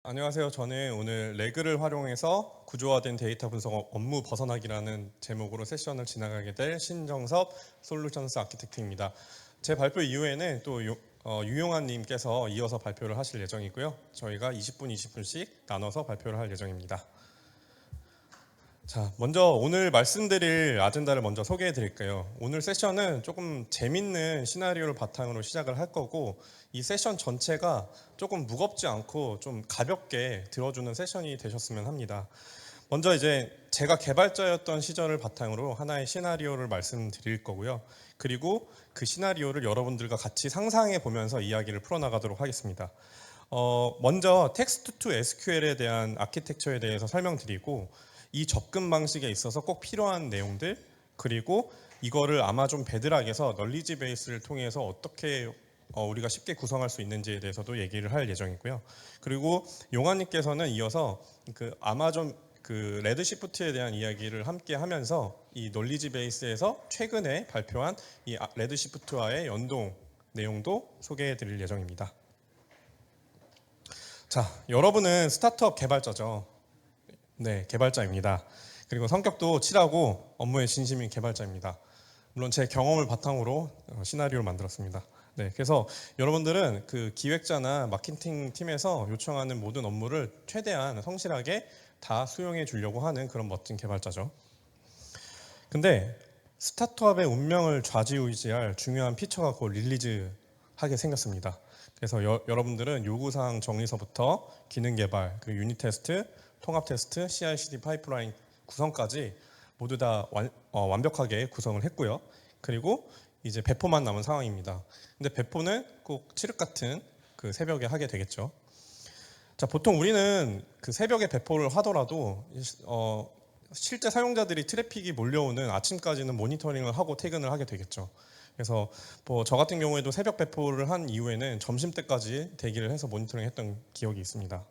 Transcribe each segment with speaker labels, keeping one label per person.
Speaker 1: 안녕하세요. 저는 오늘 레그를 활용해서 구조화된 데이터 분석 업무 벗어나기라는 제목으로 세션을 진행하게 될 신정섭 솔루션스 아키텍트입니다. 제 발표 이후에는 또 유용한 님께서 이어서 발표를 하실 예정이고요. 저희가 20분, 20분씩 나눠서 발표를 할 예정입니다. 자, 먼저 오늘 말씀드릴 아젠다를 먼저 소개해 드릴게요. 오늘 세션은 조금 재밌는 시나리오를 바탕으로 시작을 할 거고, 이 세션 전체가 조금 무겁지 않고 좀 가볍게 들어주는 세션이 되셨으면 합니다. 먼저 이제 제가 개발자였던 시절을 바탕으로 하나의 시나리오를 말씀드릴 거고요. 그리고 그 시나리오를 여러분들과 같이 상상해 보면서 이야기를 풀어나가도록 하겠습니다. 먼저 텍스트 투 SQL에 대한 아키텍처에 대해서 설명드리고, 이 접근 방식에 있어서 꼭 필요한 내용들, 그리고 이거를 아마존 베드락에서 널리지 베이스를 통해서 어떻게 우리가 쉽게 구성할 수 있는지에 대해서도 얘기를 할 예정이고요. 그리고 용환님께서는 이어서 그 아마존 그 레드시프트에 대한 이야기를 함께 하면서 이 널리지 베이스에서 최근에 발표한 이 레드시프트와의 연동 내용도 소개해 드릴 예정입니다. 자, 여러분은 스타트업 개발자죠. 네, 개발자입니다. 그리고 성격도 칠하고 업무에 진심인 개발자입니다. 물론 제 경험을 바탕으로 시나리오를 만들었습니다. 네, 그래서 여러분들은 그 기획자나 마케팅 팀에서 요청하는 모든 업무를 최대한 성실하게 다 수용해 주려고 하는 그런 멋진 개발자죠. 근데 스타트업의 운명을 좌지우지할 중요한 피처가 곧 릴리즈하게 생겼습니다. 그래서 여러분들은 요구사항 정리서부터 기능 개발, 그리고 유닛 테스트, 통합 테스트, CI/CD 파이프라인 구성까지 모두 다 완벽하게 구성을 했고요. 그리고 이제 배포만 남은 상황입니다. 근데 배포는 꼭 칠흑 같은 그 새벽에 하게 되겠죠. 자, 보통 우리는 그 새벽에 배포를 하더라도 실제 사용자들이 트래픽이 몰려오는 아침까지는 모니터링을 하고 퇴근을 하게 되겠죠. 그래서 뭐 저 같은 경우에도 새벽 배포를 한 이후에는 점심때까지 대기를 해서 모니터링 했던 기억이 있습니다.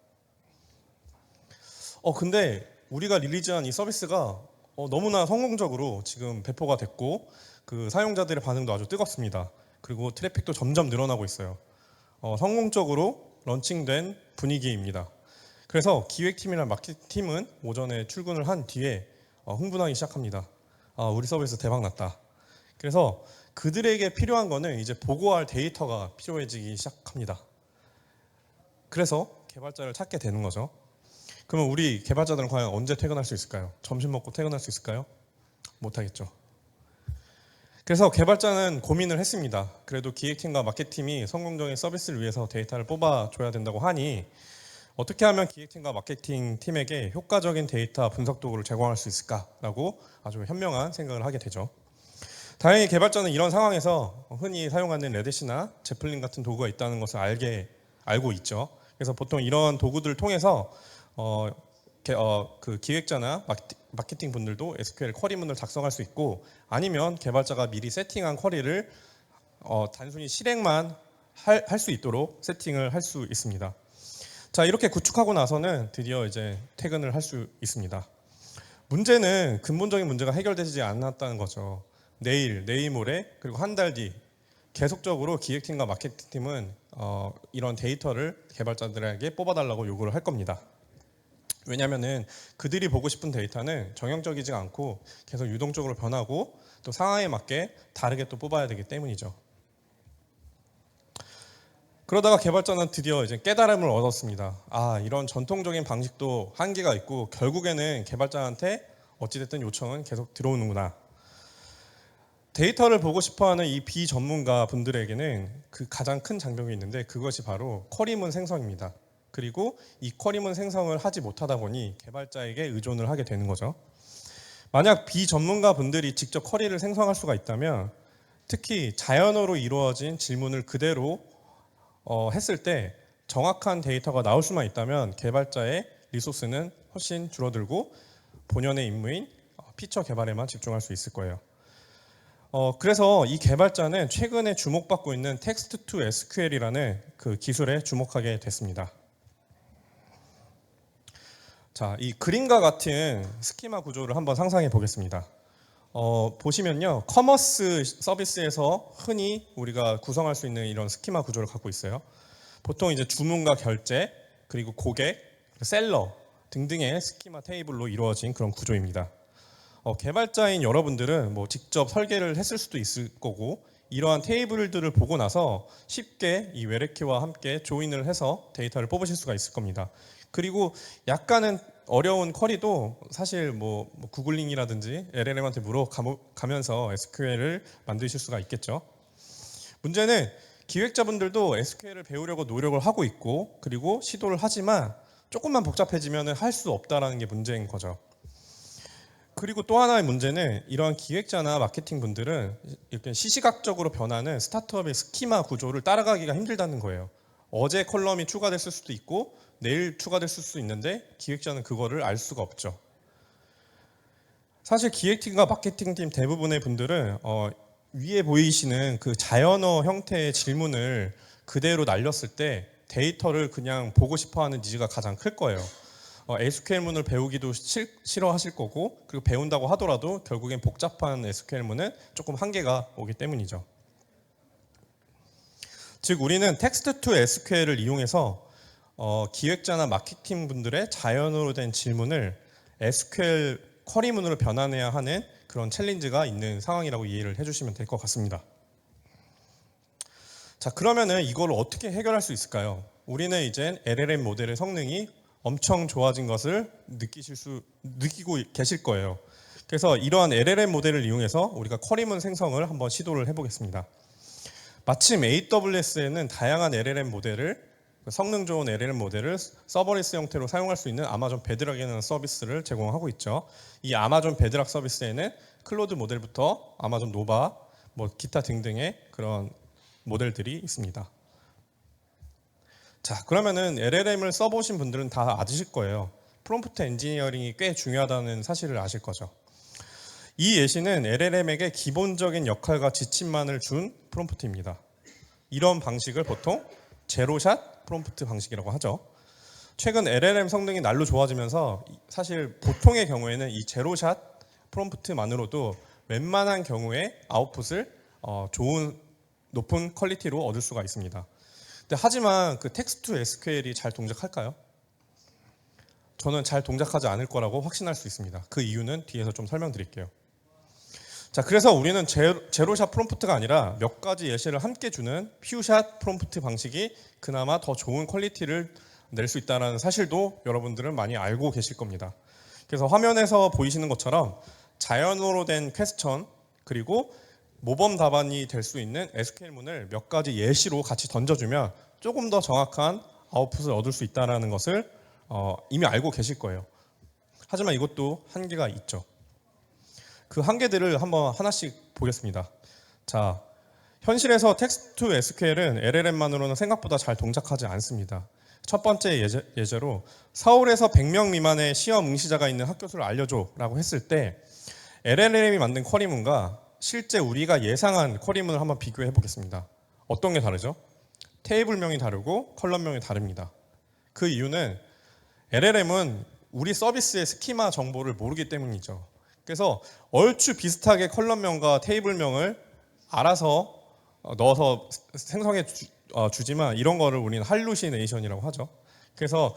Speaker 1: 근데 우리가 릴리즈한 이 서비스가 너무나 성공적으로 지금 배포가 됐고 그 사용자들의 반응도 아주 뜨겁습니다. 그리고 트래픽도 점점 늘어나고 있어요. 성공적으로 런칭된 분위기입니다. 그래서 기획팀이나 마케팅팀은 오전에 출근을 한 뒤에 흥분하기 시작합니다. 우리 서비스 대박 났다. 그래서 그들에게 필요한 거는 이제 보고할 데이터가 필요해지기 시작합니다. 그래서 개발자를 찾게 되는 거죠. 그러면 우리 개발자들은 과연 언제 퇴근할 수 있을까요? 점심 먹고 퇴근할 수 있을까요? 못하겠죠. 그래서 개발자는 고민을 했습니다. 그래도 기획팀과 마케팅이 성공적인 서비스를 위해서 데이터를 뽑아줘야 된다고 하니 어떻게 하면 기획팀과 마케팅 팀에게 효과적인 데이터 분석 도구를 제공할 수 있을까라고 아주 현명한 생각을 하게 되죠. 다행히 개발자는 이런 상황에서 흔히 사용하는 레딧이나 제플린 같은 도구가 있다는 것을 알고 있죠. 그래서 보통 이런 도구들을 통해서 그 기획자나 마케팅 분들도 SQL 쿼리문을 작성할 수 있고, 아니면 개발자가 미리 세팅한 쿼리를 단순히 실행만 할 수 있도록 세팅을 할 수 있습니다. 자, 이렇게 구축하고 나서는 드디어 이제 퇴근을 할 수 있습니다. 문제는 근본적인 문제가 해결되지 않았다는 거죠. 내일 모레, 그리고 한 달 뒤 계속적으로 기획팀과 마케팅팀은 이런 데이터를 개발자들에게 뽑아달라고 요구를 할 겁니다. 왜냐하면은 그들이 보고 싶은 데이터는 정형적이지 않고 계속 유동적으로 변하고 또 상황에 맞게 다르게 또 뽑아야 되기 때문이죠. 그러다가 개발자는 드디어 이제 깨달음을 얻었습니다. 이런 전통적인 방식도 한계가 있고 결국에는 개발자한테 어찌됐든 요청은 계속 들어오는구나. 데이터를 보고 싶어하는 이 비전문가 분들에게는 그 가장 큰 장벽이 있는데, 그것이 바로 쿼리문 생성입니다. 그리고 이 쿼리문 생성을 하지 못하다 보니 개발자에게 의존을 하게 되는 거죠. 만약 비전문가 분들이 직접 쿼리를 생성할 수가 있다면, 특히 자연어로 이루어진 질문을 그대로 했을 때 정확한 데이터가 나올 수만 있다면 개발자의 리소스는 훨씬 줄어들고 본연의 임무인 피처 개발에만 집중할 수 있을 거예요. 그래서 이 개발자는 최근에 주목받고 있는 텍스트 투 SQL이라는 그 기술에 주목하게 됐습니다. 자, 이 그림과 같은 스키마 구조를 한번 상상해 보겠습니다. 보시면요, 커머스 서비스에서 흔히 우리가 구성할 수 있는 이런 스키마 구조를 갖고 있어요. 보통 이제 주문과 결제, 그리고 고객, 셀러 등등의 스키마 테이블로 이루어진 그런 구조입니다. 개발자인 여러분들은 뭐 직접 설계를 했을 수도 있을 거고 이러한 테이블들을 보고 나서 쉽게 이 웨레키와 함께 조인을 해서 데이터를 뽑으실 수가 있을 겁니다. 그리고 약간은 어려운 쿼리도 사실 뭐 구글링이라든지 LLM한테 물어가면서 SQL을 만드실 수가 있겠죠. 문제는 기획자분들도 SQL을 배우려고 노력을 하고 있고 그리고 시도를 하지만 조금만 복잡해지면 할 수 없다는 게 문제인 거죠. 그리고 또 하나의 문제는 이러한 기획자나 마케팅 분들은 이렇게 시시각적으로 변하는 스타트업의 스키마 구조를 따라가기가 힘들다는 거예요. 어제 컬럼이 추가됐을 수도 있고 내일 추가됐을 수도 있는데 기획자는 그거를 알 수가 없죠. 사실 기획팀과 마케팅팀 대부분의 분들은 위에 보이시는 그 자연어 형태의 질문을 그대로 날렸을 때 데이터를 그냥 보고 싶어하는 니즈가 가장 클 거예요. SQL문을 배우기도 싫어하실 거고 그리고 배운다고 하더라도 결국엔 복잡한 SQL문은 조금 한계가 오기 때문이죠. 즉 우리는 텍스트 투 SQL을 이용해서 기획자나 마케팅 분들의 자연어로 된 질문을 SQL 쿼리문으로 변환해야 하는 그런 챌린지가 있는 상황이라고 이해를 해주시면 될 것 같습니다. 자, 그러면은 이걸 어떻게 해결할 수 있을까요? 우리는 이제 LLM 모델의 성능이 엄청 좋아진 것을 느끼고 계실 거예요. 그래서 이러한 LLM 모델을 이용해서 우리가 쿼리문 생성을 한번 시도를 해보겠습니다. 마침 AWS에는 다양한 LLM 모델을 성능 좋은 LLM 모델을 서버리스 형태로 사용할 수 있는 아마존 베드락이라는 서비스를 제공하고 있죠. 이 아마존 베드락 서비스에는 클로드 모델부터 아마존 노바, 뭐 기타 등등의 그런 모델들이 있습니다. 자, 그러면은 LLM을 써보신 분들은 다 아실 거예요. 프롬프트 엔지니어링이 꽤 중요하다는 사실을 아실 거죠. 이 예시는 LLM에게 기본적인 역할과 지침만을 준 프롬프트입니다. 이런 방식을 보통 제로샷 프롬프트 방식이라고 하죠. 최근 LLM 성능이 날로 좋아지면서 사실 보통의 경우에는 이 제로샷 프롬프트만으로도 웬만한 경우에 아웃풋을 좋은 높은 퀄리티로 얻을 수가 있습니다. 하지만 그 텍스트 SQL이 잘 동작할까요? 저는 잘 동작하지 않을 거라고 확신할 수 있습니다. 그 이유는 뒤에서 좀 설명드릴게요. 자, 그래서 우리는 제로샷 프롬프트가 아니라 몇 가지 예시를 함께 주는 퓨샷 프롬프트 방식이 그나마 더 좋은 퀄리티를 낼 수 있다는 사실도 여러분들은 많이 알고 계실 겁니다. 그래서 화면에서 보이시는 것처럼 자연어로 된 퀘스천 그리고 모범 답안이 될 수 있는 SQL문을 몇 가지 예시로 같이 던져주면 조금 더 정확한 아웃풋을 얻을 수 있다는 것을 이미 알고 계실 거예요. 하지만 이것도 한계가 있죠. 그 한계들을 한번 하나씩 보겠습니다. 자, 현실에서 텍스트 투 SQL은 LLM만으로는 생각보다 잘 동작하지 않습니다. 첫 번째 예제로 서울에서 100명 미만의 시험 응시자가 있는 학교 수를 알려줘 라고 했을 때 LLM이 만든 쿼리문과 실제 우리가 예상한 쿼리문을 한번 비교해 보겠습니다. 어떤 게 다르죠? 테이블명이 다르고 컬럼명이 다릅니다. 그 이유는 LLM은 우리 서비스의 스키마 정보를 모르기 때문이죠. 그래서 얼추 비슷하게 컬럼명과 테이블명을 알아서 넣어서 생성해 주지만 이런 거를 우리는 할루시네이션이라고 하죠. 그래서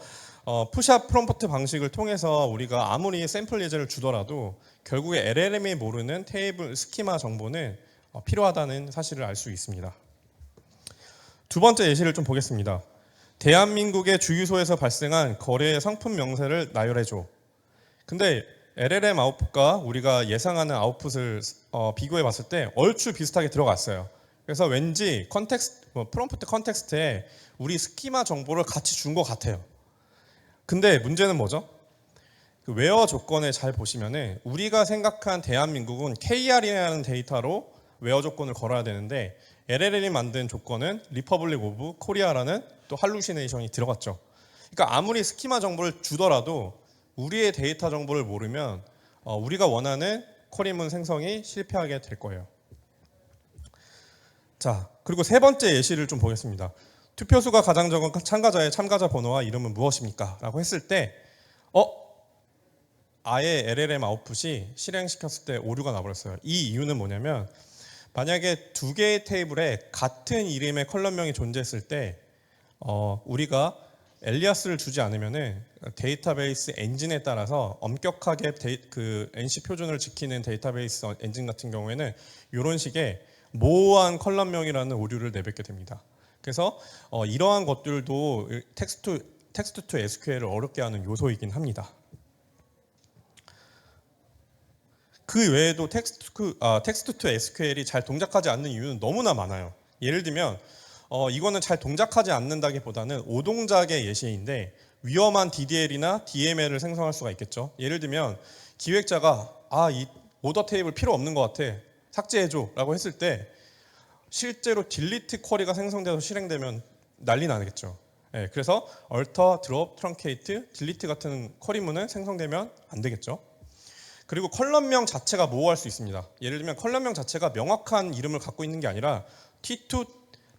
Speaker 1: 푸샷 프롬프트 방식을 통해서 우리가 아무리 샘플 예제를 주더라도 결국에 LLM이 모르는 테이블 스키마 정보는 필요하다는 사실을 알 수 있습니다. 두 번째 예시를 좀 보겠습니다. 대한민국의 주유소에서 발생한 거래의 상품 명세를 나열해줘. 근데 LLM 아웃풋과 우리가 예상하는 아웃풋을 비교해 봤을 때 얼추 비슷하게 들어갔어요. 그래서 왠지 프롬프트 컨텍스트에 우리 스키마 정보를 같이 준 것 같아요. 근데 문제는 뭐죠? 그 웨어 조건에 잘 보시면은 우리가 생각한 대한민국은 KR이라는 데이터로 웨어 조건을 걸어야 되는데 LLM이 만든 조건은 리퍼블릭 오브 코리아라는 또 할루시네이션이 들어갔죠. 그러니까 아무리 스키마 정보를 주더라도 우리의 데이터 정보를 모르면 우리가 원하는 쿼리문 생성이 실패하게 될 거예요. 자, 그리고 세 번째 예시를 좀 보겠습니다. 투표수가 가장 적은 참가자의 참가자 번호와 이름은 무엇입니까? 라고 했을 때 아예 LLM 아웃풋이 실행시켰을 때 오류가 나버렸어요. 이 이유는 뭐냐면 만약에 두 개의 테이블에 같은 이름의 컬럼명이 존재했을 때 우리가 엘리아스를 주지 않으면은 데이터베이스 엔진에 따라서 엄격하게 그 NC 표준을 지키는 데이터베이스 엔진 같은 경우에는 이런 식의 모호한 컬럼명이라는 오류를 내뱉게 됩니다. 그래서 이러한 것들도 텍스트 투 SQL을 어렵게 하는 요소이긴 합니다. 그 외에도 텍스트 투 SQL이 잘 동작하지 않는 이유는 너무나 많아요. 예를 들면 이거는 잘 동작하지 않는다기보다는 오동작의 예시인데 위험한 DDL이나 DML을 생성할 수가 있겠죠. 예를 들면 기획자가 이 오더 테이블 필요 없는 것 같아, 삭제해줘 라고 했을 때 실제로 딜리트 쿼리가 생성돼서 실행되면 난리 나겠죠. 그래서 alter, drop, truncate, delete 같은 쿼리문은 생성되면 안 되겠죠. 그리고 컬럼명 자체가 모호할 수 있습니다. 예를 들면 컬럼명 자체가 명확한 이름을 갖고 있는 게 아니라 T2,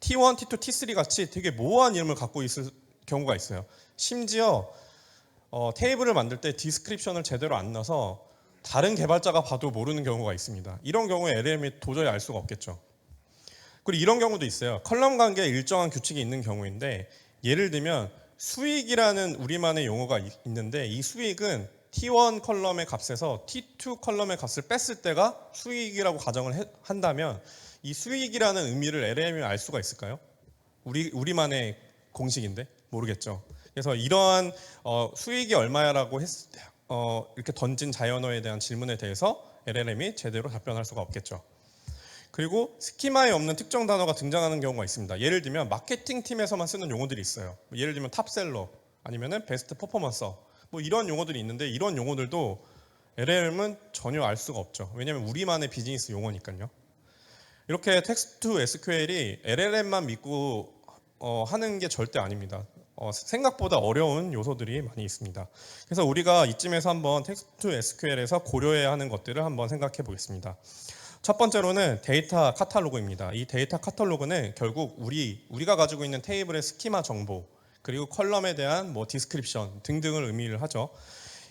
Speaker 1: T1, T2, T3 같이 되게 모호한 이름을 갖고 있을 경우가 있어요. 심지어 테이블을 만들 때 디스크립션을 제대로 안 넣어서 다른 개발자가 봐도 모르는 경우가 있습니다. 이런 경우에 LLM이 도저히 알 수가 없겠죠. 그리고 이런 경우도 있어요. 컬럼 관계에 일정한 규칙이 있는 경우인데 예를 들면 수익이라는 우리만의 용어가 있는데 이 수익은 T1 컬럼의 값에서 T2 컬럼의 값을 뺐을 때가 수익이라고 가정을 한다면 이 수익이라는 의미를 LLM이 알 수가 있을까요? 우리만의 공식인데 모르겠죠. 그래서 이러한 수익이 얼마야라고 이렇게 던진 자연어에 대한 질문에 대해서 LLM이 제대로 답변할 수가 없겠죠. 그리고 스키마에 없는 특정 단어가 등장하는 경우가 있습니다. 예를 들면 마케팅 팀에서만 쓰는 용어들이 있어요. 예를 들면 탑셀러 아니면은 베스트 퍼포먼서 뭐 이런 용어들이 있는데 이런 용어들도 LLM은 전혀 알 수가 없죠. 왜냐하면 우리만의 비즈니스 용어니까요. 이렇게 텍스트 투 SQL이 LLM만 믿고 하는 게 절대 아닙니다. 생각보다 어려운 요소들이 많이 있습니다. 그래서 우리가 이쯤에서 한번 텍스트 투 SQL에서 고려해야 하는 것들을 한번 생각해 보겠습니다. 첫 번째로는 데이터 카탈로그입니다. 이 데이터 카탈로그는 결국 우리가 가지고 있는 테이블의 스키마 정보 그리고 컬럼에 대한 디스크립션 등등을 의미를 하죠.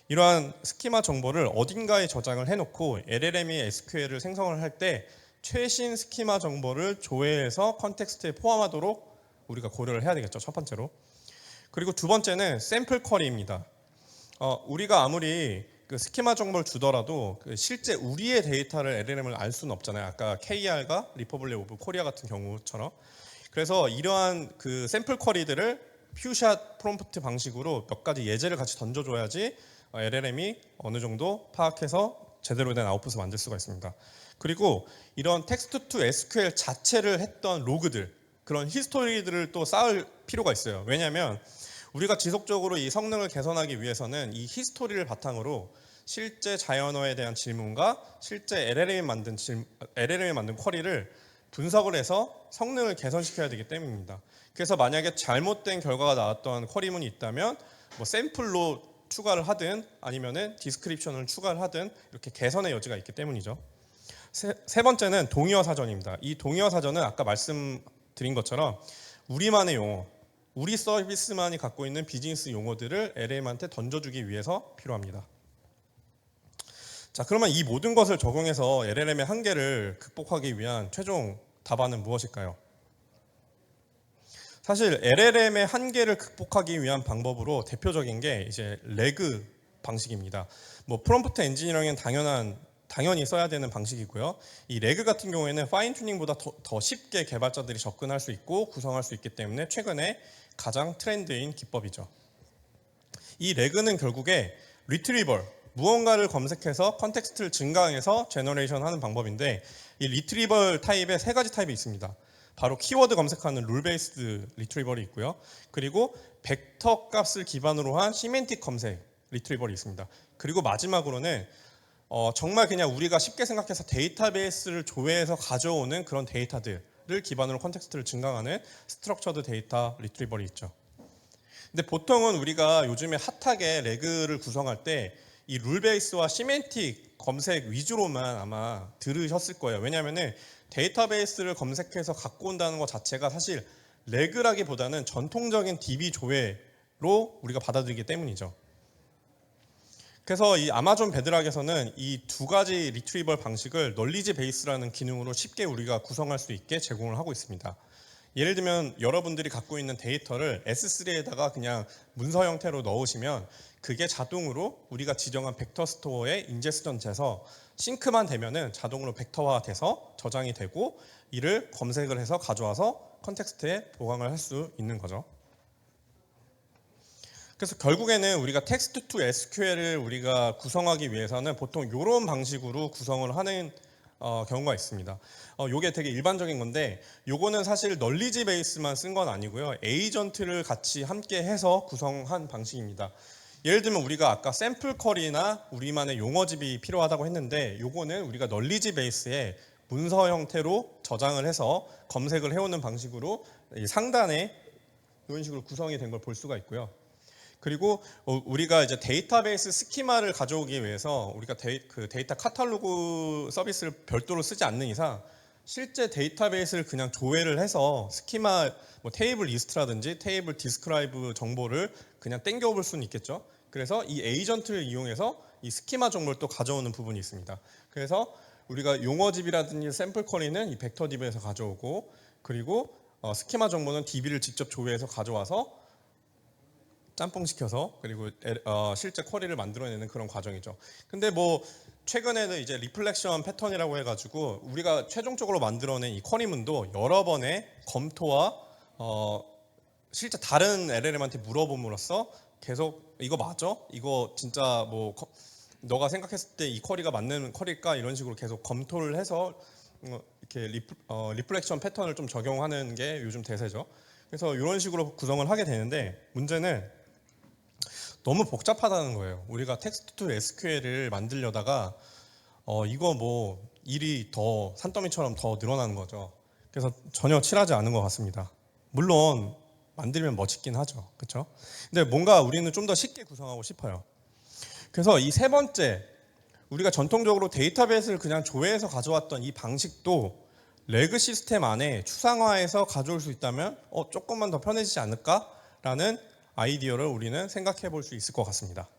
Speaker 1: 이러한 스키마 정보를 어딘가에 저장을 해놓고 LLM이 SQL을 생성을 할 때 최신 스키마 정보를 조회해서 컨텍스트에 포함하도록 우리가 고려를 해야 되겠죠. 첫 번째로. 그리고 두 번째는 샘플 쿼리입니다. 우리가 아무리 그 스키마 정보를 주더라도 실제 우리의 데이터를 LLM을 알 수는 없잖아요. 아까 KR과 리퍼블릭 오브 코리아 같은 경우처럼. 그래서 이러한 그 샘플 쿼리들을 퓨샷 프롬프트 방식으로 몇 가지 예제를 같이 던져줘야지 LLM이 어느 정도 파악해서 제대로 된 아웃풋을 만들 수가 있습니다. 그리고 이런 텍스트 투 SQL 자체를 했던 로그들, 그런 히스토리들을 또 쌓을 필요가 있어요. 왜냐하면 우리가 지속적으로 이 성능을 개선하기 위해서는 이 히스토리를 바탕으로 실제 자연어에 대한 질문과 실제 LLM이 만든 쿼리를 분석을 해서 성능을 개선시켜야 되기 때문입니다. 그래서 만약에 잘못된 결과가 나왔던 쿼리문이 있다면 샘플로 추가를 하든 아니면은 디스크립션을 추가를 하든 이렇게 개선의 여지가 있기 때문이죠. 세 번째는 동의어 사전입니다. 이 동의어 사전은 아까 말씀드린 것처럼 우리만의 용어, 우리 서비스만이 갖고 있는 비즈니스 용어들을 LLM한테 던져주기 위해서 필요합니다. 자, 그러면 이 모든 것을 적용해서 LLM의 한계를 극복하기 위한 최종 답안은 무엇일까요? 사실 LLM의 한계를 극복하기 위한 방법으로 대표적인 게 이제 레그 방식입니다. 프롬프트 엔지니어링은 당연히 써야 되는 방식이고요. 이 레그 같은 경우에는 파인 튜닝보다 더 쉽게 개발자들이 접근할 수 있고 구성할 수 있기 때문에 최근에 가장 트렌드인 기법이죠. 이 레그는 결국에 리트리버, 무언가를 검색해서 컨텍스트를 증강해서 제너레이션 하는 방법인데 이 리트리버 타입에 세 가지 타입이 있습니다. 바로 키워드 검색하는 룰 베이스드 리트리버이 있고요. 그리고 벡터 값을 기반으로 한 시멘틱 검색 리트리버이 있습니다. 그리고 마지막으로는 정말 그냥 우리가 쉽게 생각해서 데이터베이스를 조회해서 가져오는 그런 데이터들을 기반으로 컨텍스트를 증강하는 스트럭처드 데이터 리트리버이 있죠. 근데 보통은 우리가 요즘에 핫하게 레그를 구성할 때 이 룰베이스와 시멘틱 검색 위주로만 아마 들으셨을 거예요. 왜냐하면 데이터베이스를 검색해서 갖고 온다는 것 자체가 사실 레그라기보다는 전통적인 DB 조회로 우리가 받아들이기 때문이죠. 그래서 이 아마존 베드락에서는 이 두 가지 리트리버 방식을 널리지 베이스라는 기능으로 쉽게 우리가 구성할 수 있게 제공을 하고 있습니다. 예를 들면 여러분들이 갖고 있는 데이터를 S3에다가 그냥 문서 형태로 넣으시면 그게 자동으로 우리가 지정한 벡터 스토어에 인제스션 돼서 싱크만 되면은 자동으로 벡터화 돼서 저장이 되고 이를 검색을 해서 가져와서 컨텍스트에 보강을 할 수 있는 거죠. 그래서 결국에는 우리가 텍스트 투 SQL을 우리가 구성하기 위해서는 보통 이런 방식으로 구성을 하는 경우가 있습니다. 요게 되게 일반적인 건데 요거는 사실 널리지 베이스만 쓴 건 아니고요. 에이전트를 같이 함께 해서 구성한 방식입니다. 예를 들면 우리가 아까 샘플 쿼리나 우리만의 용어집이 필요하다고 했는데 요거는 우리가 널리지 베이스에 문서 형태로 저장을 해서 검색을 해오는 방식으로 이 상단에 이런 식으로 구성이 된 걸 볼 수가 있고요. 그리고 우리가 이제 데이터베이스 스키마를 가져오기 위해서 우리가 데이터 카탈로그 서비스를 별도로 쓰지 않는 이상 실제 데이터베이스를 그냥 조회를 해서 스키마 뭐 테이블 리스트라든지 테이블 디스크라이브 정보를 그냥 땡겨 볼 수는 있겠죠. 그래서 이 에이전트를 이용해서 이 스키마 정보를 또 가져오는 부분이 있습니다. 그래서 우리가 용어집이라든지 샘플 쿼리는 이 벡터 DB에서 가져오고 그리고 스키마 정보는 DB를 직접 조회해서 가져와서 짬뽕시켜서 그리고 실제 쿼리를 만들어내는 그런 과정이죠. 근데 뭐 최근에는 이제 리플렉션 패턴이라고 해가지고 우리가 최종적으로 만들어낸 이 쿼리문도 여러 번의 검토와 실제 다른 LLM한테 물어봄으로써 계속 이거 맞아? 이거 진짜 뭐 너가 생각했을 때 이 쿼리가 맞는 쿼리일까? 이런 식으로 계속 검토를 해서 이렇게 리플렉션 패턴을 좀 적용하는 게 요즘 대세죠. 그래서 이런 식으로 구성을 하게 되는데 문제는 너무 복잡하다는 거예요. 우리가 텍스트 투 SQL을 만들려다가 이거 뭐 일이 더 산더미처럼 더 늘어나는 거죠. 그래서 전혀 칠하지 않은 것 같습니다. 물론 만들면 멋있긴 하죠. 그렇죠? 근데 뭔가 우리는 좀 더 쉽게 구성하고 싶어요. 그래서 이 세 번째 우리가 전통적으로 데이터베이스를 그냥 조회해서 가져왔던 이 방식도 레그 시스템 안에 추상화해서 가져올 수 있다면 조금만 더 편해지지 않을까라는 아이디어를 우리는 생각해 볼 수 있을 것 같습니다.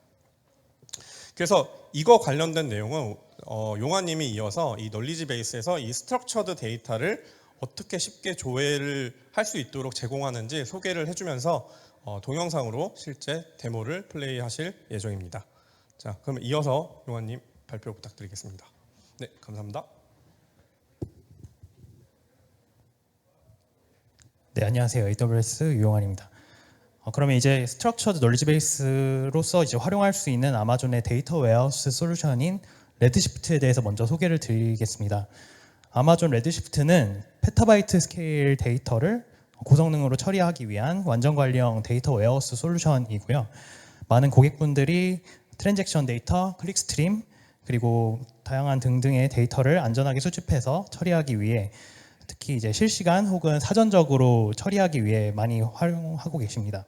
Speaker 1: 그래서 이거 관련된 내용은 용화님이 이어서 이 널리지 베이스에서 이 스트럭처드 데이터를 어떻게 쉽게 조회를 할 수 있도록 제공하는지 소개를 해주면서 동영상으로 실제 데모를 플레이하실 예정입니다. 자, 그럼 이어서 용화님 발표 부탁드리겠습니다. 네, 감사합니다.
Speaker 2: 네, 안녕하세요. AWS 유용환입니다. 그러면 이제 스트럭처드 널리지 베이스로서 이제 활용할 수 있는 아마존의 데이터 웨어하우스 솔루션인 레드시프트에 대해서 먼저 소개를 드리겠습니다. 아마존 레드시프트는 페타바이트 스케일 데이터를 고성능으로 처리하기 위한 완전 관리형 데이터 웨어하우스 솔루션이고요. 많은 고객분들이 트랜잭션 데이터, 클릭스트림, 그리고 다양한 등등의 데이터를 안전하게 수집해서 처리하기 위해 특히 이제 실시간 혹은 사전적으로 처리하기 위해 많이 활용하고 계십니다.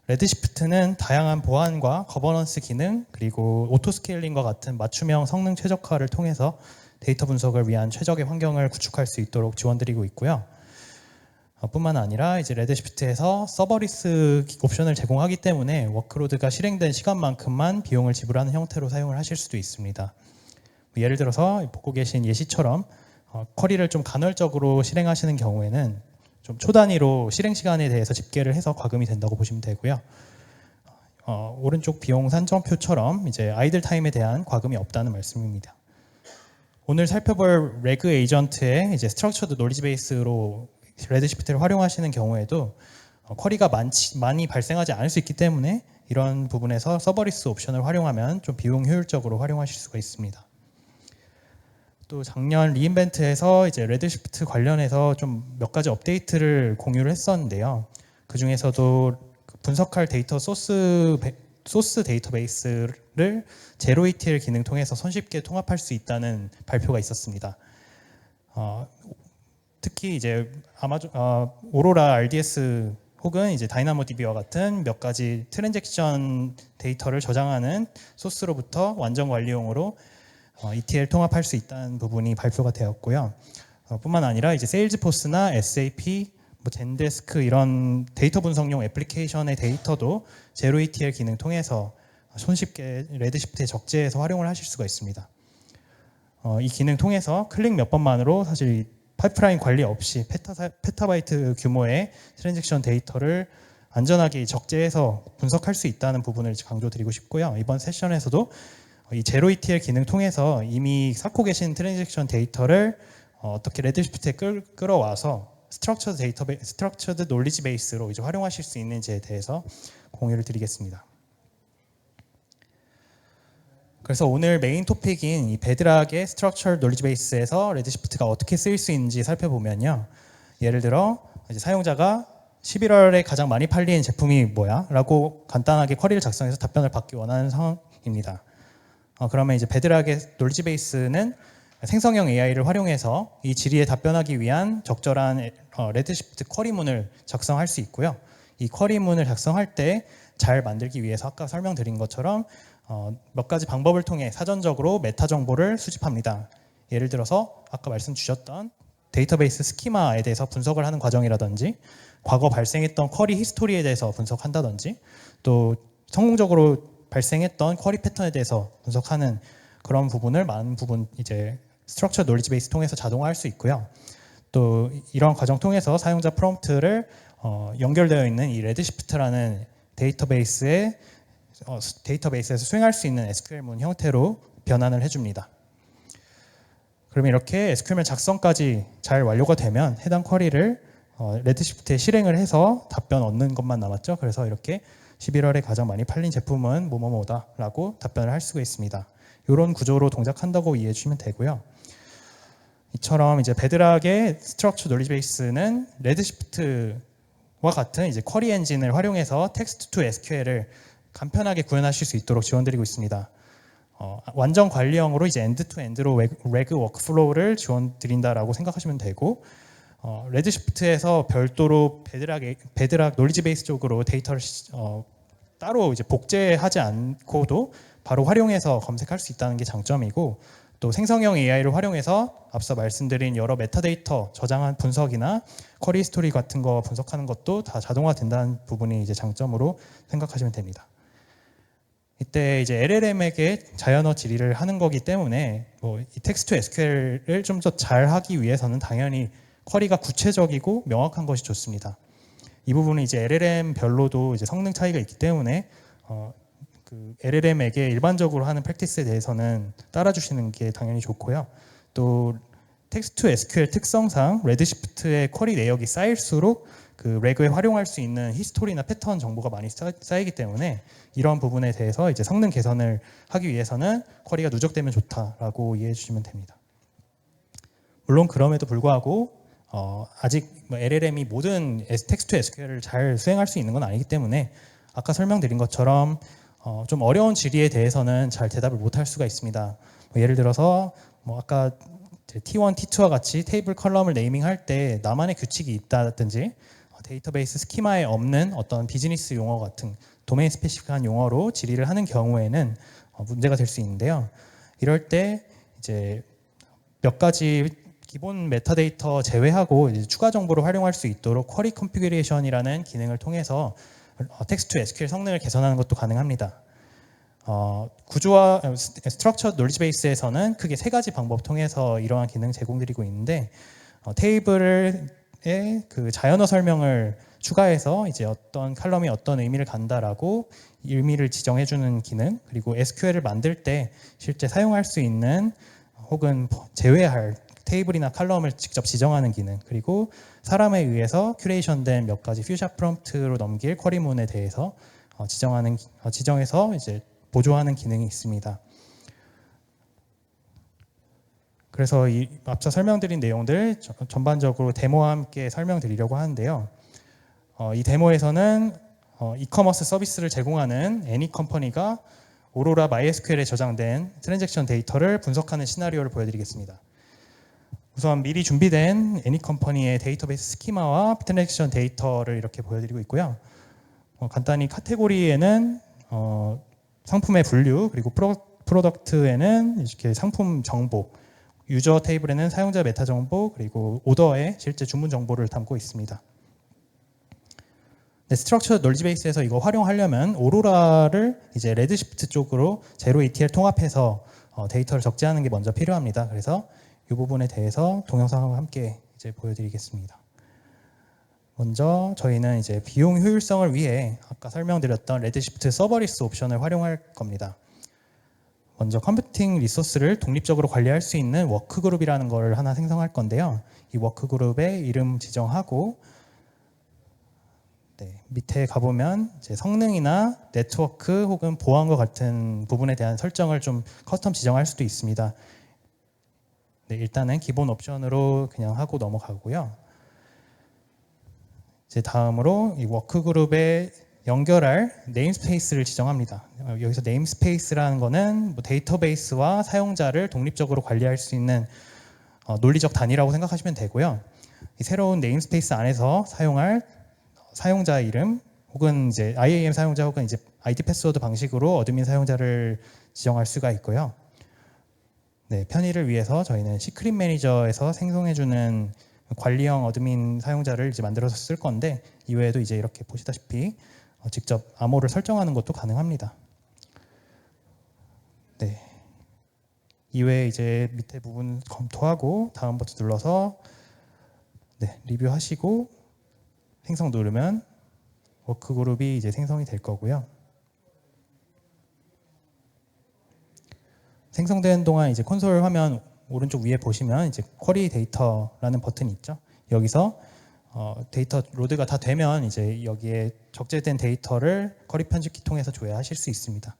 Speaker 2: 레드시프트는 다양한 보안과 거버넌스 기능 그리고 오토스케일링과 같은 맞춤형 성능 최적화를 통해서 데이터 분석을 위한 최적의 환경을 구축할 수 있도록 지원드리고 있고요. 뿐만 아니라 이제 레드시프트에서 서버리스 옵션을 제공하기 때문에 워크로드가 실행된 시간만큼만 비용을 지불하는 형태로 사용을 하실 수도 있습니다. 예를 들어서 보고 계신 예시처럼 쿼리를 좀 간헐적으로 실행하시는 경우에는 좀 초단위로 실행 시간에 대해서 집계를 해서 과금이 된다고 보시면 되고요. 오른쪽 비용 산정표처럼 이제 아이들 타임에 대한 과금이 없다는 말씀입니다. 오늘 살펴볼 레그 에이전트의 이제 스트럭처드 널리지 베이스로 레드시프트를 활용하시는 경우에도 쿼리가 많이 발생하지 않을 수 있기 때문에 이런 부분에서 서버리스 옵션을 활용하면 좀 비용 효율적으로 활용하실 수가 있습니다. 또 작년 리인벤트에서 이제 레드시프트 관련해서 좀 몇 가지 업데이트를 공유를 했었는데요. 그 중에서도 분석할 데이터 소스 데이터베이스를 제로 ETL 기능 통해서 손쉽게 통합할 수 있다는 발표가 있었습니다. 특히 이제 아마존 오로라 RDS 혹은 이제 다이나모DB와 같은 몇 가지 트랜잭션 데이터를 저장하는 소스로부터 완전 관리용으로 ETL 통합할 수 있다는 부분이 발표가 되었고요. 뿐만 아니라 이제 세일즈포스나 SAP, 젠데스크 이런 데이터 분석용 애플리케이션의 데이터도 제로 ETL 기능 통해서 손쉽게 레드시프트에 적재해서 활용을 하실 수가 있습니다. 이 기능 통해서 클릭 몇 번만으로 사실 파이프라인 관리 없이 페타바이트 규모의 트랜잭션 데이터를 안전하게 적재해서 분석할 수 있다는 부분을 강조드리고 싶고요. 이번 세션에서도 이 제로 ETL 기능 통해서 이미 쌓고 계신 트랜잭션 데이터를 어떻게 레드시프트에 끌어와서 스트럭처드 놀리지 베이스로 이제 활용하실 수 있는지에 대해서 공유를 드리겠습니다. 그래서 오늘 메인 토픽인 이 베드락의 스트럭처드 놀리지 베이스에서 레드시프트가 어떻게 쓰일 수 있는지 살펴보면요. 예를 들어 이제 사용자가 11월에 가장 많이 팔린 제품이 뭐야? 라고 간단하게 쿼리를 작성해서 답변을 받기 원하는 상황입니다. 그러면 이제 베드락의 놀리지 베이스는 생성형 AI를 활용해서 이 질의에 답변하기 위한 적절한 레드시프트 쿼리문을 작성할 수 있고요. 이 쿼리문을 작성할 때 잘 만들기 위해서 아까 설명드린 것처럼 몇 가지 방법을 통해 사전적으로 메타 정보를 수집합니다. 예를 들어서 아까 말씀 주셨던 데이터베이스 스키마에 대해서 분석을 하는 과정이라든지 과거 발생했던 쿼리 히스토리에 대해서 분석한다든지 또 성공적으로 발생했던 쿼리 패턴에 대해서 분석하는 그런 부분을 많은 부분 이제 스트럭처 놀리지 베이스 통해서 자동화할 수 있고요. 또 이런 과정 통해서 사용자 프롬프트를 연결되어 있는 이 레드시프트라는 데이터베이스에서 수행할 수 있는 SQL문 형태로 변환을 해줍니다. 그러면 이렇게 SQL문 작성까지 잘 완료가 되면 해당 쿼리를 레드시프트에 실행을 해서 답변 얻는 것만 남았죠. 그래서 이렇게 11월에 가장 많이 팔린 제품은 뭐뭐뭐다 라고 답변을 할 수가 있습니다. 이런 구조로 동작한다고 이해해 주시면 되고요. 이처럼 이제 베드락의 스트럭처 놀리지 베이스는 레드시프트와 같은 이제 쿼리 엔진을 활용해서 텍스트 투 SQL을 간편하게 구현하실 수 있도록 지원드리고 있습니다. 완전 관리형으로 이제 엔드 투 엔드로 레그 워크플로우를 지원드린다라고 생각하시면 되고 레드시프트에서 별도로 베드락 놀리지 베이스 쪽으로 데이터를 따로 이제 복제하지 않고도 바로 활용해서 검색할 수 있다는 게 장점이고 또 생성형 AI를 활용해서 앞서 말씀드린 여러 메타데이터 저장한 분석이나 쿼리 스토리 같은 거 분석하는 것도 다 자동화된다는 부분이 이제 장점으로 생각하시면 됩니다. 이때 이제 LLM에게 자연어 질의를 하는 거기 때문에 이 텍스트 SQL을 좀 더 잘 하기 위해서는 당연히 쿼리가 구체적이고 명확한 것이 좋습니다. 이 부분은 이제 LLM 별로도 이제 성능 차이가 있기 때문에 그 LLM에게 일반적으로 하는 프랙티스에 대해서는 따라주시는 게 당연히 좋고요. 또 텍스트 SQL 특성상 레드시프트의 쿼리 내역이 쌓일수록 그 레그에 활용할 수 있는 히스토리나 패턴 정보가 많이 쌓이기 때문에 이런 부분에 대해서 이제 성능 개선을 하기 위해서는 쿼리가 누적되면 좋다라고 이해해 주시면 됩니다. 물론 그럼에도 불구하고 아직 LLM이 모든 텍스트 SQL을 잘 수행할 수 있는 건 아니기 때문에 아까 설명드린 것처럼 좀 어려운 질의에 대해서는 잘 대답을 못할 수가 있습니다. 예를 들어서 아까 T1, T2와 같이 테이블 컬럼을 네이밍할 때 나만의 규칙이 있다든지 데이터베이스 스키마에 없는 어떤 비즈니스 용어 같은 도메인 스페시픽한 용어로 질의를 하는 경우에는 문제가 될 수 있는데요. 이럴 때 이제 몇 가지 기본 메타데이터 제외하고 이제 추가 정보를 활용할 수 있도록 쿼리 컨피그레이션이라는 기능을 통해서 텍스트 SQL 성능을 개선하는 것도 가능합니다. 구조와 스트럭처 놀리지 베이스에서는 크게 세 가지 방법 통해서 이러한 기능 제공드리고 있는데 테이블의 그 자연어 설명을 추가해서 이제 어떤 칼럼이 어떤 의미를 간다라고 의미를 지정해주는 기능, 그리고 SQL을 만들 때 실제 사용할 수 있는 혹은 제외할 테이블이나 칼럼을 직접 지정하는 기능, 그리고 사람에 의해서 큐레이션된 몇 가지 퓨샵 프롬프트로 넘길 쿼리문에 대해서 지정해서 이제 보조하는 기능이 있습니다. 그래서 이 앞서 설명드린 내용들 전반적으로 데모와 함께 설명드리려고 하는데요. 이 데모에서는 이커머스 서비스를 제공하는 애니컴퍼니가 오로라 MySQL에 저장된 트랜잭션 데이터를 분석하는 시나리오를 보여드리겠습니다. 우선 미리 준비된 애니컴퍼니의 데이터베이스 스키마와 트랜잭션 데이터를 이렇게 보여드리고 있고요. 간단히 카테고리에는 상품의 분류, 그리고 프로덕트에는 이렇게 상품 정보, 유저 테이블에는 사용자 메타 정보, 그리고 오더에 실제 주문 정보를 담고 있습니다. 스트럭처 놀리지 베이스에서 이거 활용하려면 오로라를 이제 레드시프트 쪽으로 제로 ETL 통합해서 데이터를 적재하는 게 먼저 필요합니다. 그래서 이 부분에 대해서 동영상과 함께 이제 보여드리겠습니다. 먼저 저희는 이제 비용 효율성을 위해 아까 설명드렸던 레드시프트 서버리스 옵션을 활용할 겁니다. 먼저 컴퓨팅 리소스를 독립적으로 관리할 수 있는 워크그룹이라는 걸 하나 생성할 건데요. 이 워크그룹에 이름 지정하고 밑에 가보면 이제 성능이나 네트워크 혹은 보안과 같은 부분에 대한 설정을 좀 커스텀 지정할 수도 있습니다. 일단은 기본 옵션으로 그냥 하고 넘어가고요. 이제 다음으로 이 워크그룹에 연결할 네임스페이스를 지정합니다. 여기서 네임스페이스라는 거는 뭐 데이터베이스와 사용자를 독립적으로 관리할 수 있는 논리적 단위라고 생각하시면 되고요. 이 새로운 네임스페이스 안에서 사용할 사용자 이름 혹은 이제 IAM 사용자 혹은 이제 ID 패스워드 방식으로 어드민 사용자를 지정할 수가 있고요. 편의를 위해서 저희는 시크릿 매니저에서 생성해주는 관리형 어드민 사용자를 이제 만들어서 쓸 건데 이외에도 이제 이렇게 보시다시피 직접 암호를 설정하는 것도 가능합니다. 이외에 이제 밑에 부분 검토하고 다음 버튼 눌러서 리뷰하시고 생성 누르면 워크그룹이 이제 생성이 될 거고요. 생성되는 동안 이제 콘솔 화면 오른쪽 위에 보시면 이제 쿼리 데이터라는 버튼이 있죠. 여기서 데이터 로드가 다 되면 이제 여기에 적재된 데이터를 쿼리 편집기 통해서 조회하실 수 있습니다.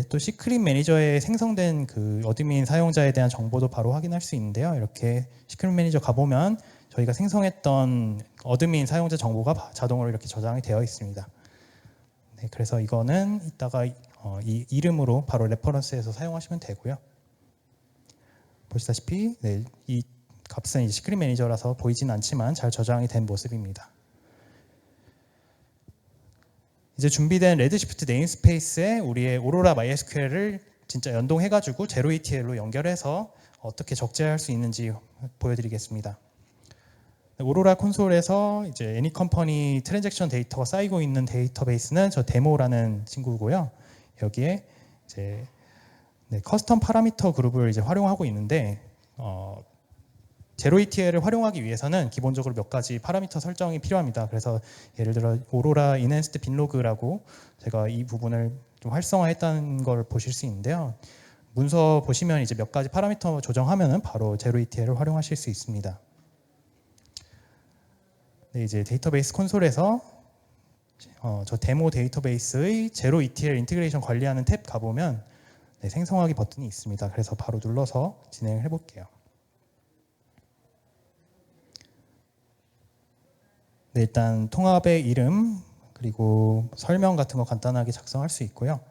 Speaker 2: 또 시크릿 매니저에 생성된 그 어드민 사용자에 대한 정보도 바로 확인할 수 있는데요. 이렇게 시크릿 매니저 가보면 저희가 생성했던 어드민 사용자 정보가 자동으로 이렇게 저장이 되어 있습니다. 그래서 이거는 이따가 이 이름으로 바로 레퍼런스에서 사용하시면 되고요. 보시다시피 이 값은 이제 시크릿 매니저라서 보이진 않지만 잘 저장이 된 모습입니다. 이제 준비된 레드시프트 네임스페이스에 우리의 오로라 MySQL을 진짜 연동해가지고 제로 ETL로 연결해서 어떻게 적재할 수 있는지 보여드리겠습니다. 오로라 콘솔에서 이제 애니 컴퍼니 트랜잭션 데이터가 쌓이고 있는 데이터베이스는 저 데모라는 친구고요. 여기에 이제 커스텀 파라미터 그룹을 이제 활용하고 있는데 제로 ETL을 활용하기 위해서는 기본적으로 몇 가지 파라미터 설정이 필요합니다. 그래서 예를 들어 오로라 인핸스드 빈로그라고 제가 이 부분을 좀 활성화했다는 걸 보실 수 있는데요. 문서 보시면 이제 몇 가지 파라미터 조정하면은 바로 제로 ETL을 활용하실 수 있습니다. 이제 데이터베이스 콘솔에서 저 데모 데이터베이스의 제로 ETL 인티그레이션 관리하는 탭 가보면 생성하기 버튼이 있습니다. 그래서 바로 눌러서 진행을 해볼게요. 일단 통합의 이름 그리고 설명 같은 거 간단하게 작성할 수 있고요.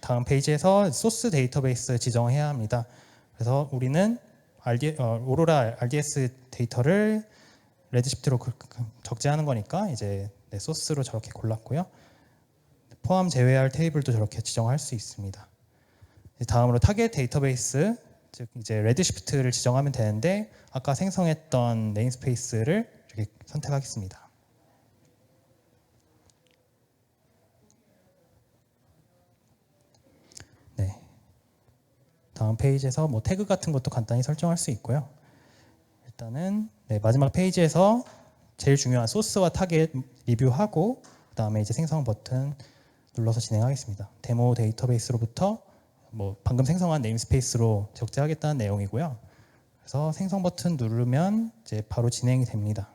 Speaker 2: 다음 페이지에서 소스 데이터베이스 지정해야 합니다. 그래서 우리는 오로라 RDS 데이터를 레드시프트로 적재하는 거니까 이제 소스로 저렇게 골랐고요. 포함 제외할 테이블도 저렇게 지정할 수 있습니다. 다음으로 타겟 데이터베이스, 즉 이제 레드시프트를 지정하면 되는데 아까 생성했던 네임스페이스를 이렇게 선택하겠습니다. 다음 페이지에서 뭐 태그 같은 것도 간단히 설정할 수 있고요. 일단은 마지막 페이지에서 제일 중요한 소스와 타겟 리뷰하고 그다음에 이제 생성 버튼 눌러서 진행하겠습니다. 데모 데이터베이스로부터 뭐 방금 생성한 네임스페이스로 적재하겠다는 내용이고요. 그래서 생성 버튼 누르면 이제 바로 진행이 됩니다.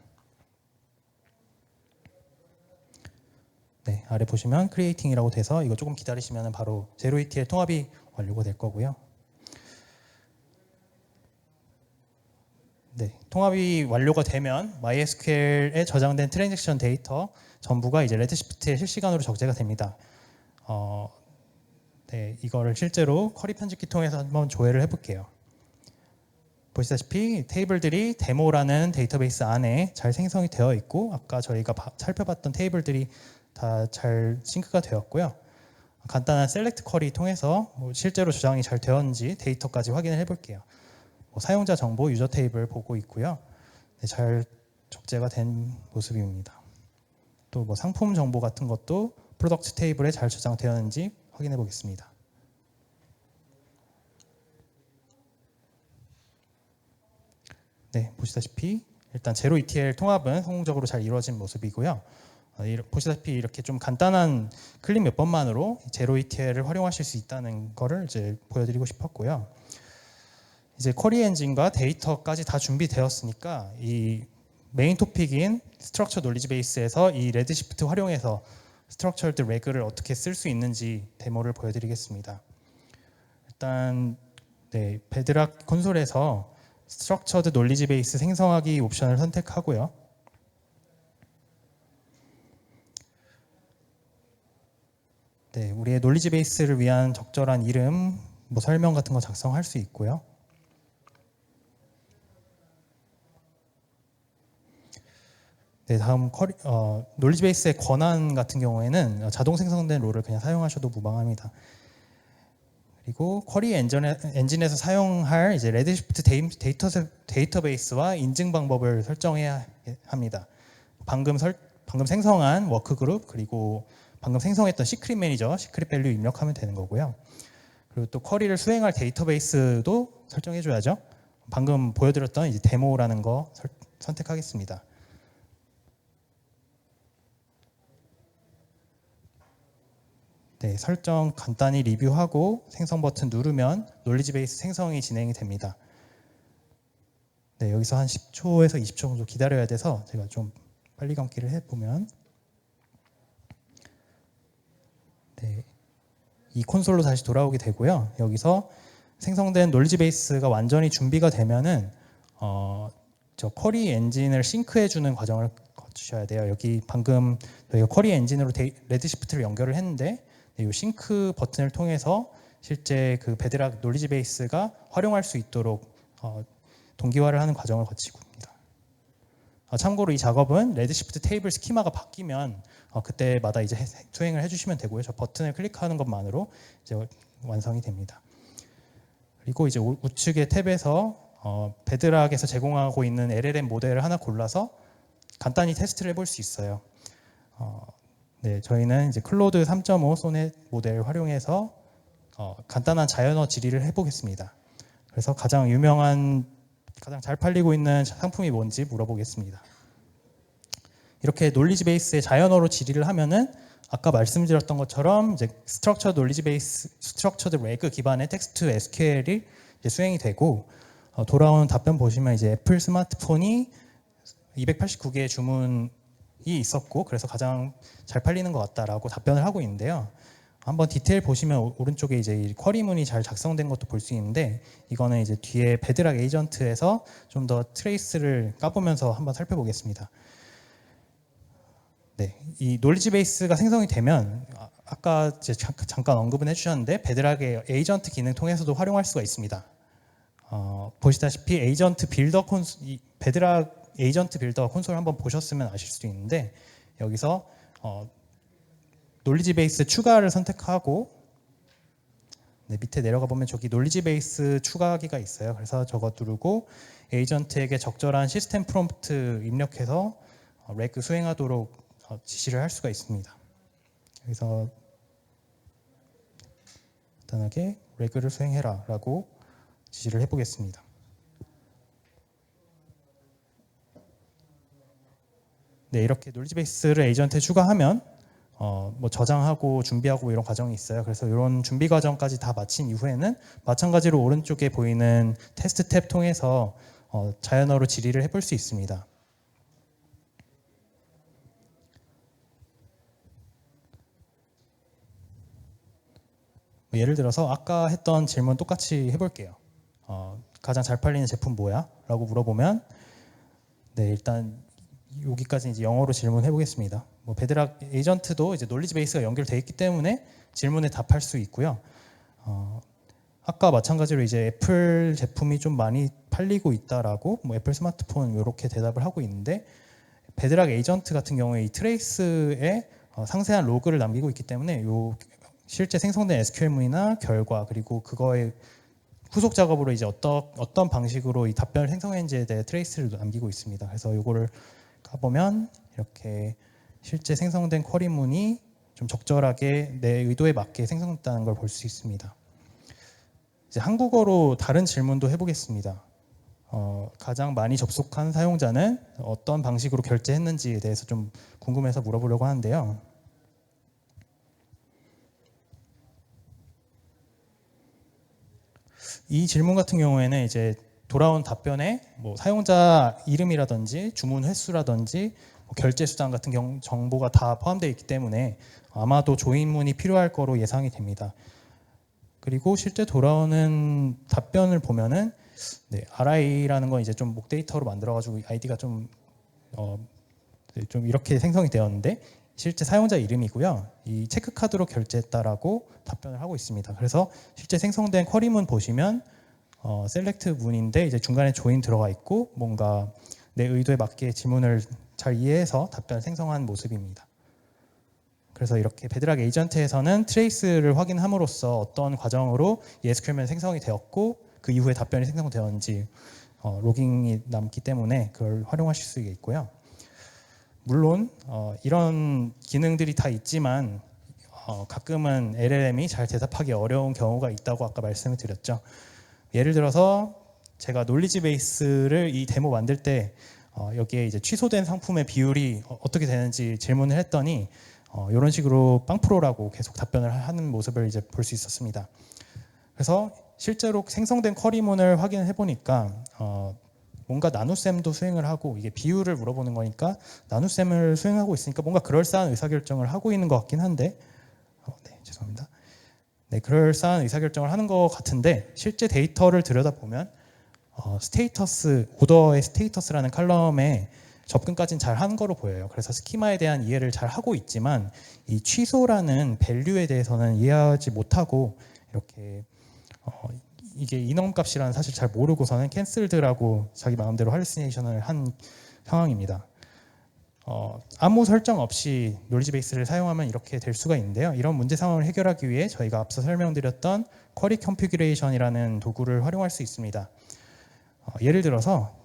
Speaker 2: 아래 보시면 크리에이팅이라고 돼서 이거 조금 기다리시면 바로 제로 ETL 통합이 완료가 될 거고요. 통합이 완료가 되면 MySQL에 저장된 트랜잭션 데이터 전부가 이제 레드시프트에 실시간으로 적재가 됩니다. 이거를 실제로 쿼리 편집기 통해서 한번 조회를 해볼게요. 보시다시피 테이블들이 데모라는 데이터베이스 안에 잘 생성이 되어 있고 아까 저희가 살펴봤던 테이블들이 다 잘 싱크가 되었고요. 간단한 셀렉트 쿼리 통해서 실제로 저장이 잘 되었는지 데이터까지 확인을 해볼게요. 사용자 정보 유저 테이블 보고 있고요. 잘 적재가 된 모습입니다. 또 뭐 상품 정보 같은 것도 프로덕트 테이블에 잘 저장되었는지 확인해 보겠습니다. 네, 보시다시피 일단 제로 ETL 통합은 성공적으로 잘 이루어진 모습이고요. 보시다시피 이렇게 좀 간단한 클릭 몇 번만으로 제로 ETL을 활용하실 수 있다는 거를 이제 보여드리고 싶었고요. 이제 쿼리 엔진과 데이터까지 다 준비되었으니까 이 메인 토픽인 스트럭처 놀리지 베이스에서 이 레드시프트 활용해서 스트럭처드 레그를 어떻게 쓸 수 있는지 데모를 보여드리겠습니다. 일단 네, 베드락 콘솔에서 스트럭처드 놀리지 베이스 생성하기 옵션을 선택하고요. 네, 우리의 놀리지 베이스를 위한 적절한 이름, 뭐 설명 같은 거 작성할 수 있고요. 네, 다음 놀리지 베이스의 권한 같은 경우에는 자동 생성된 롤을 그냥 사용하셔도 무방합니다. 그리고 쿼리 엔진에서 사용할 이제 레드시프트 데이터베이스와 인증 방법을 설정해야 합니다. 방금 생성한 워크그룹 그리고 방금 생성했던 시크릿 매니저, 시크릿 밸류 입력하면 되는 거고요. 그리고 또 쿼리를 수행할 데이터베이스도 설정해줘야죠. 방금 보여드렸던 이제 데모라는 거 선택하겠습니다. 네, 설정 간단히 리뷰하고 생성 버튼 누르면 놀리지 베이스 생성이 진행이 됩니다. 네, 여기서 한 10초에서 20초 정도 기다려야 돼서 제가 좀 빨리 감기를 해보면 네, 이 콘솔로 다시 돌아오게 되고요. 여기서 생성된 놀리지 베이스가 완전히 준비가 되면은 저 쿼리 엔진을 싱크해주는 과정을 거치셔야 돼요. 여기 방금 저희가 쿼리 엔진으로 레드시프트를 연결을 했는데 이 싱크 버튼을 통해서 실제 그 베드락 놀리지 베이스가 활용할 수 있도록 동기화를 하는 과정을 거치고입니다. 참고로 이 작업은 레드시프트 테이블 스키마가 바뀌면 그때마다 이제 수행을 해주시면 되고요. 저 버튼을 클릭하는 것만으로 이제 완성이 됩니다. 그리고 이제 우측의 탭에서 베드락에서 제공하고 있는 LLM 모델을 하나 골라서 간단히 테스트를 해볼 수 있어요. 네, 저희는 이제 클로드 3.5 소넷 모델을 활용해서 간단한 자연어 질의를 해보겠습니다. 그래서 가장 잘 팔리고 있는 상품이 뭔지 물어보겠습니다. 이렇게 놀리지 베이스에 자연어로 질의를 하면은 아까 말씀드렸던 것처럼 이제 스트럭처드 레그 기반의 텍스트 SQL이 이제 수행이 되고 돌아오는 답변 보시면 이제 애플 스마트폰이 289개의 주문이 있었고 그래서 가장 잘 팔리는 것 같다라고 답변을 하고 있는데요. 한번 디테일 보시면 오른쪽에 이제 쿼리문이 잘 작성된 것도 볼 수 있는데 이거는 이제 뒤에 베드락 에이전트에서 좀 더 트레이스를 까보면서 한번 살펴보겠습니다. 네, 이 놀리지 베이스가 생성이 되면 아까 이제 잠깐 언급은 해주셨는데 베드락의 에이전트 기능 통해서도 활용할 수가 있습니다. 보시다시피 베드락 에이전트 빌더 콘솔 한번 보셨으면 아실 수도 있는데 여기서 놀리지 베이스 추가를 선택하고 네, 밑에 내려가 보면 저기 놀리지 베이스 추가하기가 있어요. 그래서 저거 누르고 에이전트에게 적절한 시스템 프롬프트 입력해서 레그 수행하도록 지시를 할 수가 있습니다. 그래서 간단하게 레그를 수행해라 라고 지시를 해보겠습니다. 네, 이렇게 놀리지 베이스를 에이전트에 추가하면 뭐 저장하고 준비하고 이런 과정이 있어요. 그래서 이런 준비 과정까지 다 마친 이후에는 마찬가지로 오른쪽에 보이는 테스트 탭 통해서 자연어로 질의를 해볼 수 있습니다. 예를 들어서 아까 했던 질문 똑같이 해볼게요. 가장 잘 팔리는 제품 뭐야? 라고 물어보면 네, 일단 여기까지 이제 영어로 질문해 보겠습니다. 뭐 베드락 에이전트도 이제 놀리지 베이스가 연결되어 있기 때문에 질문에 답할 수 있고요. 아까 마찬가지로 이제 애플 제품이 좀 많이 팔리고 있다라고 뭐 애플 스마트폰 이렇게 대답을 하고 있는데 베드락 에이전트 같은 경우에 이 트레이스에 상세한 로그를 남기고 있기 때문에 요 실제 생성된 SQL문이나 결과 그리고 그거의 후속 작업으로 이제 어떤 방식으로 이 답변을 생성했는지에 대해 트레이스를 남기고 있습니다. 그래서 이거를 가보면 이렇게 실제 생성된 쿼리문이 좀 적절하게 내 의도에 맞게 생성됐다는 걸 볼 수 있습니다. 이제 한국어로 다른 질문도 해보겠습니다. 가장 많이 접속한 사용자는 어떤 방식으로 결제했는지에 대해서 좀 궁금해서 물어보려고 하는데요. 이 질문 같은 경우에는 이제 돌아온 답변에 뭐 사용자 이름이라든지 주문 횟수라든지 뭐 결제 수단 같은 정보가 다 포함되어 있기 때문에 아마도 조인문이 필요할 거로 예상이 됩니다. 그리고 실제 돌아오는 답변을 보면은 RI라는 건 이제 좀 목 데이터로 만들어가지고 아이디가 좀 이렇게 생성이 되었는데 실제 사용자 이름이고요. 이 체크카드로 결제했다라고 답변을 하고 있습니다. 그래서 실제 생성된 쿼리문 보시면 셀렉트 문인데 이제 중간에 조인 들어가 있고 뭔가 내 의도에 맞게 지문을 잘 이해해서 답변을 생성한 모습입니다. 그래서 이렇게 베드락 에이전트에서는 트레이스를 확인함으로써 어떤 과정으로 이 SQL면 생성이 되었고 그 이후에 답변이 생성되었는지 로깅이 남기 때문에 그걸 활용하실 수 있고요. 물론 이런 기능들이 다 있지만 가끔은 LLM이 잘 대답하기 어려운 경우가 있다고 아까 말씀을 드렸죠. 예를 들어서 제가 놀리지 베이스를 이 데모 만들 때 여기에 이제 취소된 상품의 비율이 어떻게 되는지 질문을 했더니 이런 식으로 빵프로라고 계속 답변을 하는 모습을 이제 볼 수 있었습니다. 그래서 실제로 생성된 쿼리문을 확인해 보니까 뭔가 나눗셈도 수행을 하고 이게 비율을 물어보는 거니까 나눗셈을 수행하고 있으니까 뭔가 그럴싸한 의사결정을 하고 있는 것 같긴 한데 죄송합니다. 그럴싸한 의사결정을 하는 것 같은데 실제 데이터를 들여다보면 스테이터스, 오더의 스테이터스라는 칼럼에 접근까지는 잘 한 거로 보여요. 그래서 스키마에 대한 이해를 잘 하고 있지만 이 취소라는 밸류에 대해서는 이해하지 못하고 이렇게 이게 인원값이라는 사실 잘 모르고서는 캔슬드라고 자기 마음대로 할루시네이션을 한 상황입니다. 아무 설정 없이 놀리지 베이스를 사용하면 이렇게 될 수가 있는데요. 이런 문제 상황을 해결하기 위해 저희가 앞서 설명드렸던 쿼리 컨피규레이션이라는 도구를 활용할 수 있습니다. 예를 들어서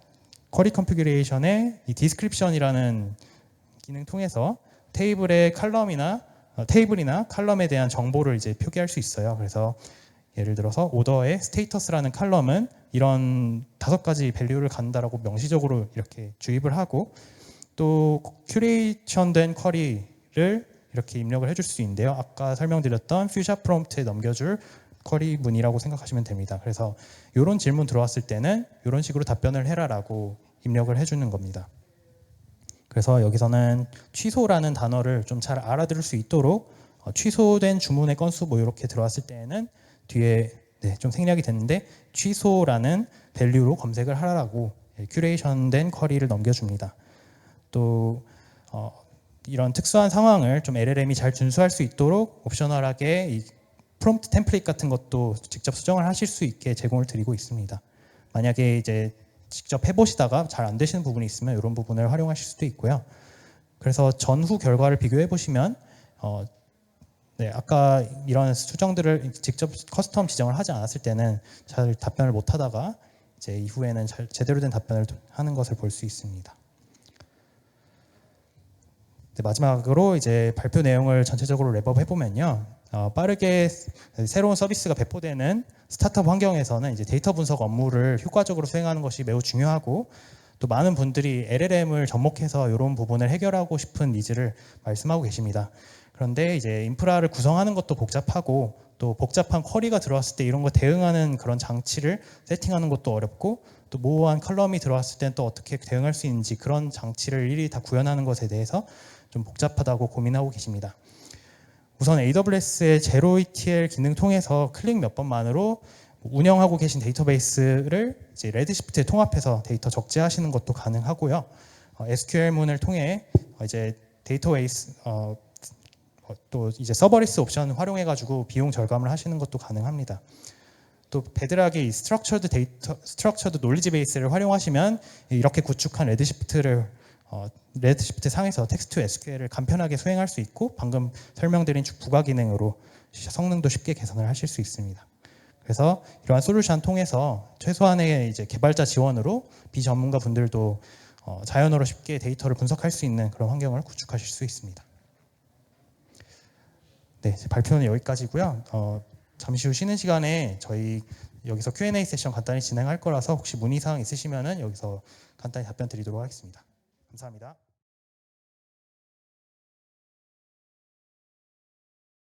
Speaker 2: 쿼리 컨피규레이션의 이 디스크립션이라는 기능 통해서 테이블이나 칼럼에 대한 정보를 이제 표기할 수 있어요. 그래서 예를 들어서 오더의 스테이터스라는 칼럼은 이런 5가지 밸류를 갖는다라고 명시적으로 이렇게 주입을 하고 또 큐레이션된 쿼리를 이렇게 입력을 해줄 수 있는데요. 아까 설명드렸던 퓨샤 프롬프트에 넘겨줄 쿼리 문이라고 생각하시면 됩니다. 그래서 이런 질문 들어왔을 때는 이런 식으로 답변을 해라라고 입력을 해주는 겁니다. 그래서 여기서는 취소라는 단어를 좀 잘 알아들을 수 있도록 취소된 주문의 건수 뭐 이렇게 들어왔을 때는 뒤에 좀 생략이 됐는데 취소라는 밸류로 검색을 하라고 큐레이션된 쿼리를 넘겨줍니다. 또 이런 특수한 상황을 좀 LLM이 잘 준수할 수 있도록 옵셔널하게 이 프롬프트 템플릿 같은 것도 직접 수정을 하실 수 있게 제공을 드리고 있습니다. 만약에 이제 직접 해보시다가 잘 안 되시는 부분이 있으면 이런 부분을 활용하실 수도 있고요. 그래서 전후 결과를 비교해 보시면 아까 이런 수정들을 직접 커스텀 지정을 하지 않았을 때는 잘 답변을 못 하다가 이제 이후에는 제대로 된 답변을 하는 것을 볼 수 있습니다. 마지막으로 이제 발표 내용을 전체적으로 랩업 해보면요. 빠르게 새로운 서비스가 배포되는 스타트업 환경에서는 이제 데이터 분석 업무를 효과적으로 수행하는 것이 매우 중요하고 또 많은 분들이 LLM을 접목해서 이런 부분을 해결하고 싶은 니즈를 말씀하고 계십니다. 그런데 이제 인프라를 구성하는 것도 복잡하고 또 복잡한 쿼리가 들어왔을 때 이런 거 대응하는 그런 장치를 세팅하는 것도 어렵고 또 모호한 컬럼이 들어왔을 때는 또 어떻게 대응할 수 있는지 그런 장치를 일일이 다 구현하는 것에 대해서 좀 복잡하다고 고민하고 계십니다. 우선 AWS의 제로 ETL 기능 통해서 클릭 몇 번만으로 운영하고 계신 데이터베이스를 이제 레드시프트에 통합해서 데이터 적재하시는 것도 가능하고요. SQL문을 통해 이제 데이터베이스 또 이제 서버리스 옵션 활용해가지고 비용 절감을 하시는 것도 가능합니다. 또 베드락의 스트럭처드 놀리지 베이스를 활용하시면 이렇게 구축한 레드시프트 상에서 텍스트 SQL을 간편하게 수행할 수 있고 방금 설명드린 부가 기능으로 성능도 쉽게 개선을 하실 수 있습니다. 그래서 이러한 솔루션 통해서 최소한의 이제 개발자 지원으로 비전문가 분들도 자연어로 쉽게 데이터를 분석할 수 있는 그런 환경을 구축하실 수 있습니다. 네, 제 발표는 여기까지고요. 잠시 후 쉬는 시간에 저희 여기서 Q&A 세션 간단히 진행할 거라서 혹시 문의사항 있으시면은 여기서 간단히 답변 드리도록 하겠습니다. 감사합니다.